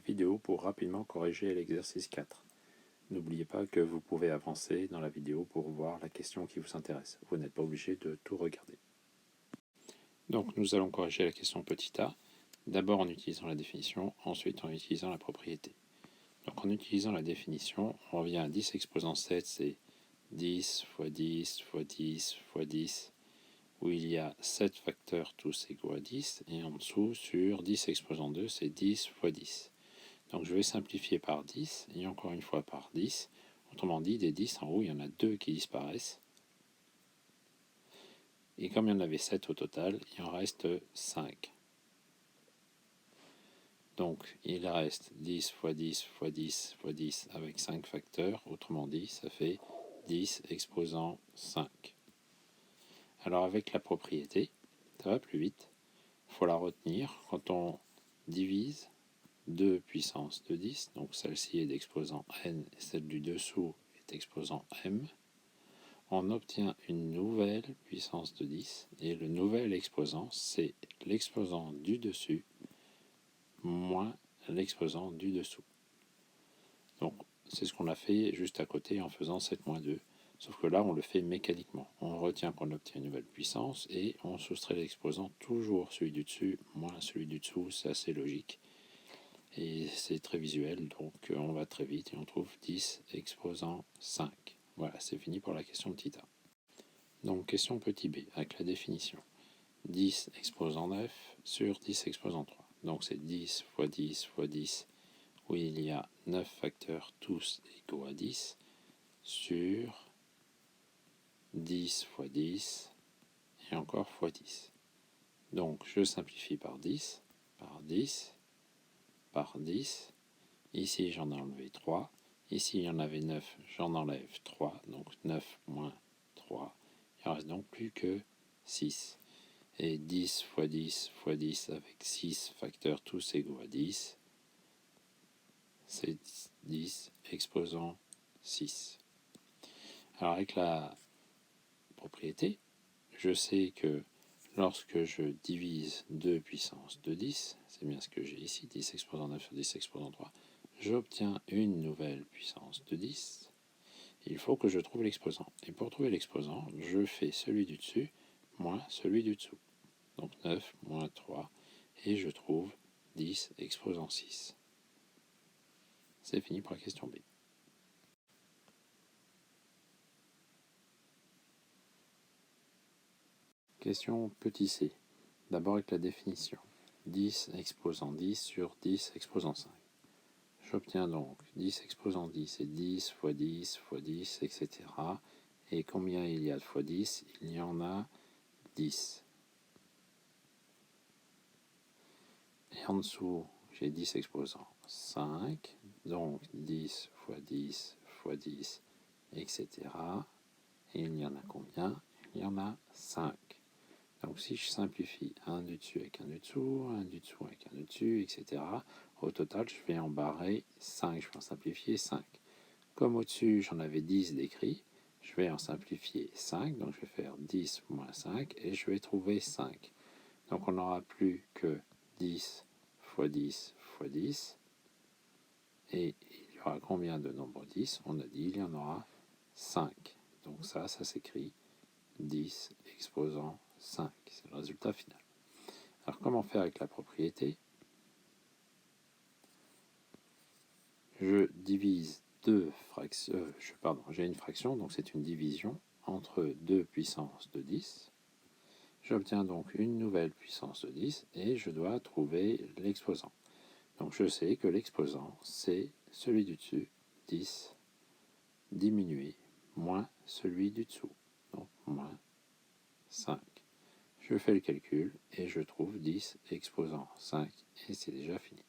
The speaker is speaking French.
vidéo pour rapidement corriger l'exercice 4. N'oubliez pas que vous pouvez avancer dans la vidéo pour voir la question qui vous intéresse. Vous n'êtes pas obligé de tout regarder. Donc nous allons corriger la question petit a, d'abord en utilisant la définition, ensuite en utilisant la propriété. Donc en utilisant la définition, on revient à 10 exposant 7, c'est 10 fois 10 fois 10 fois 10, où il y a 7 facteurs tous égaux à 10, et en dessous, sur 10 exposant 2, c'est 10 fois 10. Donc je vais simplifier par 10, et encore une fois par 10. Autrement dit, des 10 en haut, il y en a 2 qui disparaissent. Et comme il y en avait 7 au total, il en reste 5. Donc il reste 10 fois 10 fois 10 fois 10 avec 5 facteurs. Autrement dit, ça fait 10 exposant 5. Alors avec la propriété, ça va plus vite. Il faut la retenir. Quand on divise 2 puissance de 10, donc celle-ci est d'exposant n et celle du dessous est d'exposant m, on obtient une nouvelle puissance de 10 et le nouvel exposant, c'est l'exposant du dessus moins l'exposant du dessous. Donc c'est ce qu'on a fait juste à côté en faisant 7 moins 2. Sauf que là, on le fait mécaniquement. On retient qu'on obtient une nouvelle puissance et on soustrait l'exposant, toujours celui du dessus, moins celui du dessous. C'est assez logique. Et c'est très visuel, donc on va très vite et on trouve 10 exposant 5. Voilà, c'est fini pour la question petit a. Donc question petit b, avec la définition. 10 exposant 9 sur 10 exposant 3. Donc c'est 10 fois 10 fois 10, où il y a 9 facteurs tous égaux à 10, sur 10 fois 10, et encore fois 10. Donc je simplifie par 10, par 10, par 10. Ici j'en ai enlevé 3. Ici il y en avait 9, j'en enlève 3. Donc 9 moins 3. Il ne reste donc plus que 6. Et 10 fois 10 fois 10 avec 6 facteurs tous égaux à 10, c'est 10 exposant 6. Alors avec la propriété, je sais que lorsque je divise 2 puissance de 10, c'est bien ce que j'ai ici, 10 exposant 9 sur 10 exposant 3, j'obtiens une nouvelle puissance de 10. Il faut que je trouve l'exposant. Et pour trouver l'exposant, je fais celui du dessus moins celui du dessous. Donc 9 moins 3, et je trouve 10 exposant 6. C'est fini pour la question B. Question petit c. D'abord avec la définition. 10 exposant 10 sur 10 exposant 5. J'obtiens donc 10 exposant 10 et 10 fois 10 fois 10, etc. Et combien il y a de fois 10? Il y en a 10. Et en dessous, j'ai 10 exposant 5. Donc 10 fois 10 fois 10, etc. Et il y en a combien? Il y en a 5. Donc si je simplifie un du dessus avec un du dessous, un du dessous avec un du dessus, etc., au total, je vais en barrer 5. Je vais en simplifier 5. Comme au-dessus, j'en avais 10 d'écrit, je vais en simplifier 5. Donc je vais faire 10 moins 5 et je vais trouver 5. Donc on n'aura plus que 10 fois 10 fois 10. Et il y aura combien de nombres 10? On a dit il y en aura 5. Donc ça s'écrit 10 exposant 5. C'est le résultat final. Alors comment faire avec la propriété? Je divise deux fractions. J'ai une fraction, donc c'est une division entre 2 puissances de 10. J'obtiens donc une nouvelle puissance de 10 et je dois trouver l'exposant. Donc je sais que l'exposant, c'est celui du dessus, 10, diminué, moins celui du dessous, donc moins 5. Je fais le calcul et je trouve 10 exposant 5 et c'est déjà fini.